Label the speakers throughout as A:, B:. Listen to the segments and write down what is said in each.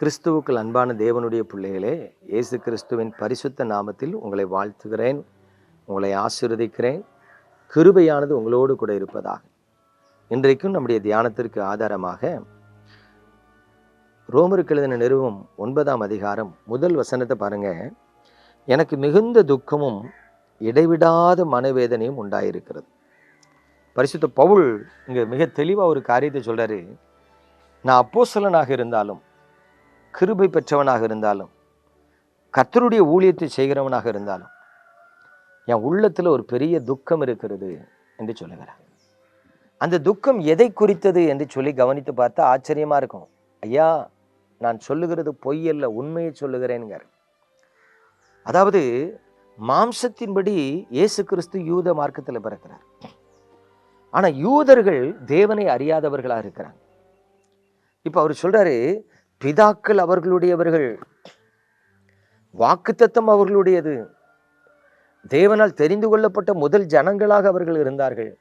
A: கிறிஸ்துவுக்குள் அன்பான தேவனுடைய பிள்ளைகளே, இயேசு கிறிஸ்துவின் பரிசுத்த நாமத்தில் உங்களை வாழ்த்துகிறேன், உங்களை ஆசீர்வதிக்கிறேன். கிருபையானது உங்களோடு கூட இருப்பதாக. இன்றைக்கும் நம்முடைய தியானத்திற்கு ஆதாரமாக ரோமருக்கு எழுதின நிருபம் 9ஆம் அதிகாரம் 1 வசனத்தை பாருங்க. எனக்கு மிகுந்த துக்கமும் இடைவிடாத மனவேதனையும் உண்டாயிருக்கிறது. பரிசுத்த பவுல் இங்க மிக தெளிவா ஒரு காரியத்தை சொல்றாரு. நான் அப்போஸ்தலனாக இருந்தாலும், கிருபை பெற்றவனாக இருந்தாலும், கர்த்தருடைய ஊழியத்தை செய்கிறவனாக இருந்தாலும், என் உள்ளத்துல ஒரு பெரிய துக்கம் இருக்கிறது என்று சொல்லுகிறார். அந்த துக்கம் எதை குறித்தது என்று சொல்லி கவனித்து பார்த்தா ஆச்சரியமா இருக்கும். ஐயா, நான் சொல்லுகிறது பொய் அல்ல, உண்மையை சொல்லுகிறேன்ங்க. அதாவது மாம்சத்தின்படி இயேசு கிறிஸ்து யூத மார்க்கத்தில் பிறக்கிறார். ஆனா யூதர்கள் தேவனை அறியாதவர்களா இருக்கிறாங்க. இப்ப அவர் சொல்றாரு, பிதாக்கள் அவர்களுடையவர்கள், வாக்குத்தத்தம் அவர்களுடையது, தேவனால் தெரிந்து கொள்ளப்பட்ட முதல் ஜனங்களாக அவர்கள் இருந்தார்கள்.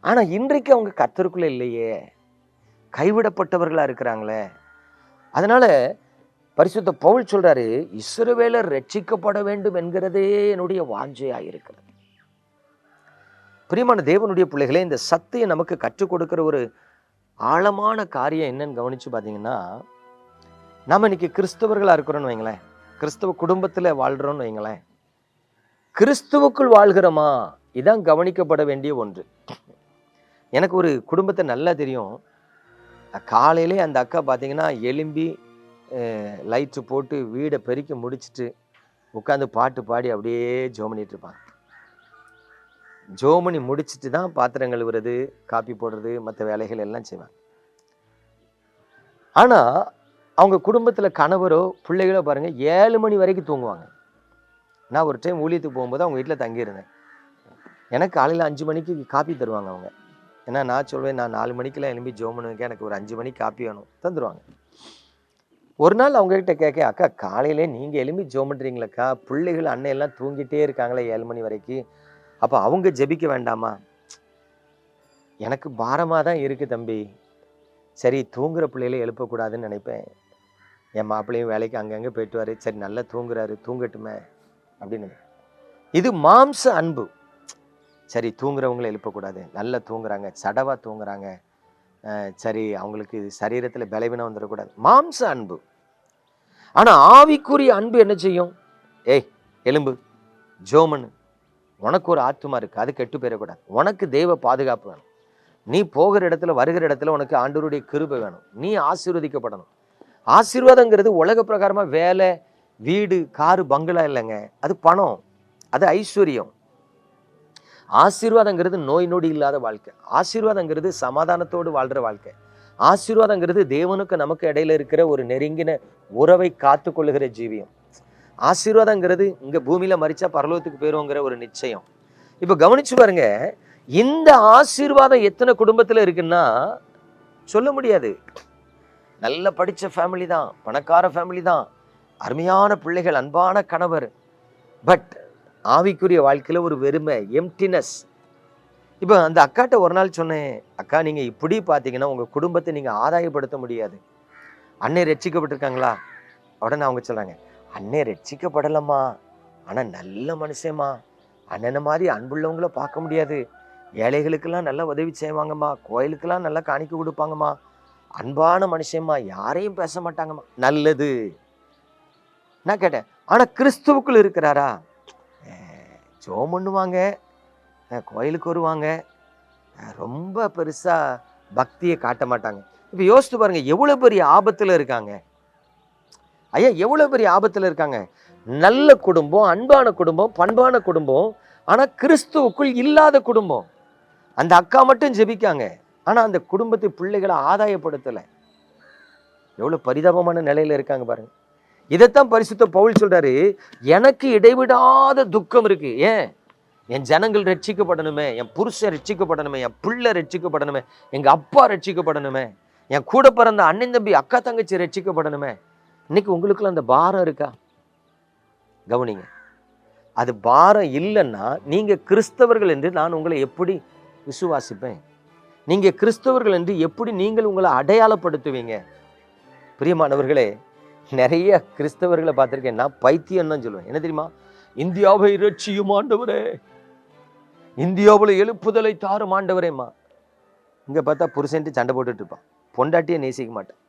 A: ஆனா இன்றைக்கு அவங்க கர்த்தருக்குள்ள இல்லையே, கைவிடப்பட்டவர்களா இருக்கிறாங்களே. அதனால பரிசுத்த பவுல் சொல்றாரு, இஸ்ரவேலர் ரட்சிக்கப்பட வேண்டும் என்கிறதே என்னுடைய வாஞ்சையாயிருக்கிறது. பிரியமான தேவனுடைய பிள்ளைகளே, இந்த சத்தியம் நமக்கு கற்றுக் கொடுக்கிற ஒரு ஆழமான காரியம் என்னன்னு கவனிச்சு பார்த்தீங்கன்னா, நம்ம இன்னைக்கு கிறிஸ்தவர்களா இருக்கிறோன்னு வைங்களேன், கிறிஸ்தவ குடும்பத்துல வாழ்றோம்னு வைங்களேன், கிறிஸ்துவுக்குள் வாழ்கிறோமா, இதான் கவனிக்கப்பட வேண்டிய ஒன்று. எனக்கு ஒரு குடும்பத்தை நல்லா தெரியும். காலையிலே அந்த அக்கா பார்த்தீங்கன்னா எலும்பி லைட்டு போட்டு வீடை பெருக்கி முடிச்சுட்டு உட்காந்து பாட்டு பாடி அப்படியே ஜோம் பண்ணிட்டு இருப்பாங்க. ஜோமணி முடிச்சுட்டு தான் பாத்திரம் கழுவுறது, காப்பி போடுறது, மற்ற வேலைகள் எல்லாம் செய்வாங்க. ஆனா அவங்க குடும்பத்துல கணவரோ பிள்ளைகளோ பாருங்க 7 மணி வரைக்கும் தூங்குவாங்க. நான் ஒரு டைம் ஊழியத்துக்கு போகும்போது அவங்க வீட்டில் தங்கியிருந்தேன். எனக்கு காலையில் 5 மணிக்கு காப்பி தருவாங்க அவங்க. ஏன்னா நான் சொல்வேன், நான் 4 மணிக்கெல்லாம் எழும்பி ஜோமனுக்கு எனக்கு ஒரு 5 மணிக்கு காப்பி வேணும், தந்துடுவாங்க. ஒரு நாள் அவங்ககிட்ட கேட்க, அக்கா காலையிலே நீங்கள் எழும்பி ஜோம் பண்ணுறீங்களக்கா, பிள்ளைகள் அண்ணன் எல்லாம் தூங்கிட்டே இருக்காங்களே 7 மணி வரைக்கும், அப்போ அவங்க ஜெபிக்க வேண்டாமா? எனக்கு பாரமாக தான் இருக்குது தம்பி. சரி, தூங்குற பிள்ளைகளை எழுப்பக்கூடாதுன்னு நினைப்பேன். என் மாப்பிள்ளையும் வேலைக்கு அங்கங்கே போயிட்டுவார், சரி நல்லா தூங்குறாரு, தூங்கட்டுமே அப்படின்னு. இது மாம்ச அன்பு. சரி, தூங்குறவங்களை எழுப்பக்கூடாது, நல்லா தூங்குறாங்க, சடவாக தூங்குறாங்க, சரி அவங்களுக்கு சரீரத்தில் பலவீனம் வந்துடக்கூடாது, மாம்ச அன்பு. ஆனால் ஆவிக்குரிய அன்பு என்ன செய்யும்? ஏய் எலும்பு ஜோமனு, உனக்கு ஒரு ஆத்துமா இருக்கு, அது கெட்டு போயிடக்கூடாது, உனக்கு தெய்வ பாதுகாப்பு வேணும், நீ போகிற இடத்துல வருகிற இடத்துல உனக்கு ஆண்டவருடைய கிருபை வேணும், நீ ஆசீர்வதிக்கப்படணும். ஆசீர்வாதங்கிறது உலக பிரகாரமாக வேலை, வீடு, காரு, பங்களா இல்லைங்க, அது பணம், அது ஐஸ்வர்யம். ஆசீர்வாதங்கிறது நோய் நொடி இல்லாத வாழ்க்கை. ஆசீர்வாதங்கிறது சமாதானத்தோடு வாழ்ற வாழ்க்கை. ஆசீர்வாதங்கிறது தேவனுக்கு நமக்கு இடையில இருக்கிற ஒரு நெருங்கின உறவை காத்து கொள்ளுகிற ஜீவியம். ஆசீர்வாதங்கிறது இங்க பூமியில மரிச்சா பரலோகத்துக்கு போயிருங்கிற ஒரு நிச்சயம். இப்ப கவனிச்சு பாருங்க, இந்த ஆசீர்வாதம் எத்தனை குடும்பத்துல இருக்குன்னா சொல்ல முடியாது. நல்ல படிச்ச ஃபேமிலி தான், பணக்கார ஃபேமிலி தான், அருமையான பிள்ளைகள், அன்பான கணவர், பட் ஆவிக்குரிய வாழ்க்கையில ஒரு வெறுமை, எம்டினஸ். இப்போ அந்த அக்காட்ட ஒரு நாள் சொன்னேன், அக்கா நீங்க இப்படி பார்த்தீங்கன்னா உங்க குடும்பத்தை நீங்க ஆதாயப்படுத்த முடியாது. அண்ணே ரட்சிக்கப்பட்டிருக்காங்களா? உடனே அவங்க சொல்றாங்க, அண்ணே ரட்சிக்கப்படலம்மா, ஆனா நல்ல மனுஷம்மா, அண்ணனை மாதிரி அன்புள்ளவங்கள பார்க்க முடியாது, ஏழைகளுக்கெல்லாம் நல்லா உதவி செய்வாங்கம்மா, கோயிலுக்கெல்லாம் நல்லா காணிக்க கொடுப்பாங்கம்மா, அன்பான மனுஷம்மா, யாரையும் பேச மாட்டாங்கம்மா. நல்லது. நான் கேட்டேன், ஆனா கிறிஸ்துவுக்குள் இருக்கிறாரா? ஜோம் பண்ணுவாங்க, கோயிலுக்கு வருவாங்க, ரொம்ப பெருசா பக்தியை காட்ட மாட்டாங்க. இப்ப யோசித்து பாருங்க, எவ்வளவு பெரிய ஆபத்துல இருக்காங்க. ஐயா, எவ்வளவு பெரிய ஆபத்துல இருக்காங்க. நல்ல குடும்பம், அன்பான குடும்பம், பண்பான குடும்பம், ஆனா கிறிஸ்துவுக்குள் இல்லாத குடும்பம். அந்த அக்கா மட்டும் ஜெபிக்காங்க, ஆனா அந்த குடும்பத்தை பிள்ளைகளை ஆதாயப்படுத்தல. எவ்வளவு பரிதாபமான நிலையில இருக்காங்க பாருங்க. இதைத்தான் பரிசுத்த பவுல் சொல்றாரு, எனக்கு இடைவிடாத துக்கம் இருக்கு. ஏன்? என் ஜனங்கள் ரட்சிக்கப்படணுமே, என் புருஷன் ரட்சிக்கப்படணுமே, என் பிள்ளை ரட்சிக்கப்படணுமே, எங்க அப்பா ரட்சிக்கப்படணுமே, என் கூட பிறந்த அண்ணன் தம்பி அக்கா தங்கச்சி ரட்சிக்கப்படணுமே. இன்னைக்கு உங்களுக்குள்ள அந்த பாரம் இருக்கா? கவனிங்க. அது பாரம் இல்லைன்னா நீங்க கிறிஸ்தவர்கள் என்று நான் உங்களை எப்படி விசுவாசிப்பேன்? நீங்க கிறிஸ்தவர்கள் என்று எப்படி நீங்கள் உங்களை அடையாளப்படுத்துவீங்க? பிரியமானவர்களே, நிறைய கிறிஸ்தவர்களை பார்த்திருக்கேன், நான் பைத்தியம் தான் சொல்லுவேன். என்ன தெரியுமா? இந்தியாவை இரட்சியும் ஆண்டவரே, இந்தியாவில் எழுப்புதலை தாரும் ஆண்டவரேம்மா. இங்க பார்த்தா புருஷன்ட்டு சண்டை போட்டுட்டு இருப்பான், பொண்டாட்டியை நேசிக்க மாட்டான்.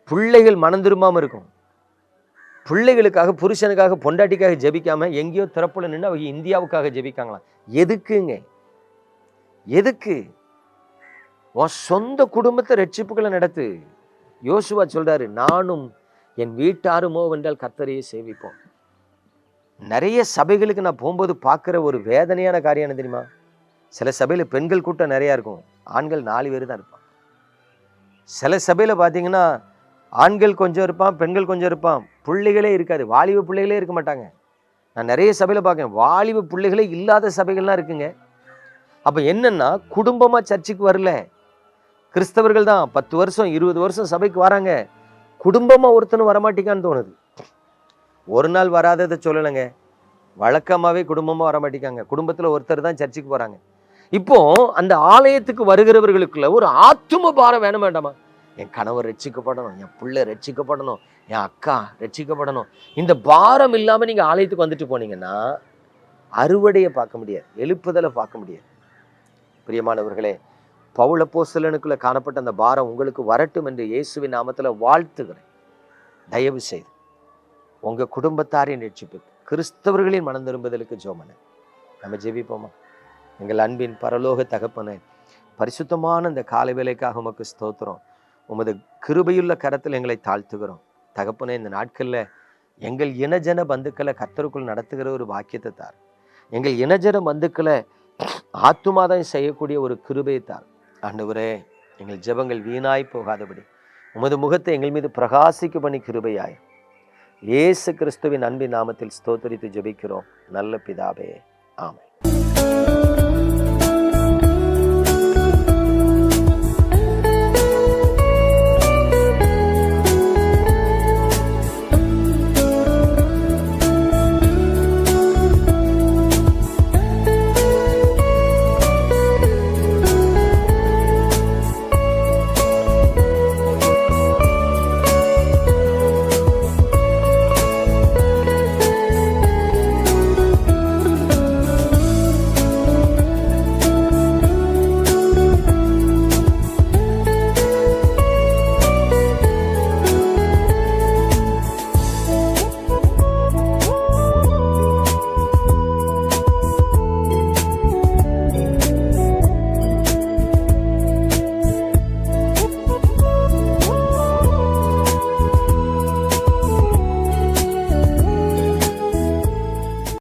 A: பிள்ளைகள் மனம் திரும்பாம இருக்கும், பிள்ளைகளுக்காக புருஷனுக்காக பொண்டாட்டிக்காக ஜெபிக்காம எங்கேயோ திறப்புல நின்று அவங்க இந்தியாவுக்காக ஜெபிக்காங்களாம். எதுக்குங்க? எதுக்கு? உன் சொந்த குடும்பத்தை ரட்சிப்புகளை நடத்து. யோசுவா சொல்றாரு, நானும் என் வீட்டாருமோ வென்றால் கர்த்தரையே சேவிப்போம். நிறைய சபைகளுக்கு நான் போகும்போது பார்க்குற ஒரு வேதனையான காரியம் என்ன தெரியுமா? சில சபையில பெண்கள் கூட்டம் நிறையா இருக்கும், ஆண்கள் 4 பேர் தான் இருப்பான். சில சபையில பார்த்தீங்கன்னா ஆண்கள் கொஞ்சம் இருப்பான், பெண்கள் கொஞ்சம் இருப்பான், பிள்ளைகளே இருக்காது, வாலிப பிள்ளைகளே இருக்க மாட்டாங்க. நான் நிறைய சபையில பார்க்கேன், வாலிப பிள்ளைகளே இல்லாத சபைகள்லாம் இருக்குங்க. அப்ப என்னன்னா, குடும்பமா சர்ச்சுக்கு வரல, கிறிஸ்தவர்கள் தான் 10 வருஷம் 20 வருஷம் சபைக்கு வராங்க, குடும்பமா ஒருத்தனும் வரமாட்டிக்கான்னு தோணுது. ஒரு நாள் வராததை சொல்லலைங்க, வழக்கமாவே குடும்பமா வரமாட்டிக்காங்க. குடும்பத்துல ஒருத்தர் தான் சர்ச்சுக்கு போறாங்க. இப்போ அந்த ஆலயத்துக்கு வருகிறவர்களுக்குள்ள ஒரு ஆத்தும பாரம் வேணும் வேண்டாமா? என் கணவர் ரட்சிக்கப்படணும், என் பிள்ளை ரட்சிக்கப்படணும், என் அக்கா ரட்சிக்கப்படணும். இந்த பாரம் இல்லாம நீங்க ஆலயத்துக்கு வந்துட்டு போனீங்கன்னா அறுவடையை பார்க்க முடியாது, எழுப்புதலை பார்க்க முடியாது. பிரியமானவர்களே, பவுல் அப்போஸ்தலனுக்குள்ள காணப்பட்ட அந்த பாரம் உங்களுக்கு வரட்டும் என்று இயேசுவின் நாமத்துல வாழ்த்துகிறேன். தயவு செய்து உங்க குடும்பத்தாரின் ரட்சிப்புக்கு, கிறிஸ்தவர்களின் மனம் திரும்புதலுக்கு ஜெபம். நம்ம ஜெபிப்போமா? எங்கள் அன்பின் பரலோக தகப்பனே, பரிசுத்தமான இந்த காலை வேளைக்காக உமக்கு ஸ்தோத்திரம். உமது கிருபையுள்ள கரத்தில் எங்களை தாழ்த்துகிறோம் தகப்பனே. இந்த நாட்கள்ல எங்கள் இனஜன பந்துக்களை கர்த்தருக்குள் நடத்துகிற ஒரு பாக்கியத்தை தார். எங்கள் இனஜன பந்துக்களை ஆத்துமாதான் செய்யக்கூடிய ஒரு கிருபையை தார் ஆண்டவரே. எங்கள் ஜெபங்கள் வீணாய் போகாதபடி உமது முகத்தை எங்கள் மீது பிரகாசிக்க பண்ணி கிருபையாய் இயேசு கிறிஸ்துவின் அன்பின் நாமத்தில் ஸ்தோத்திரித்து ஜெபிக்கிறோம் நல்ல பிதாவே, ஆமென்.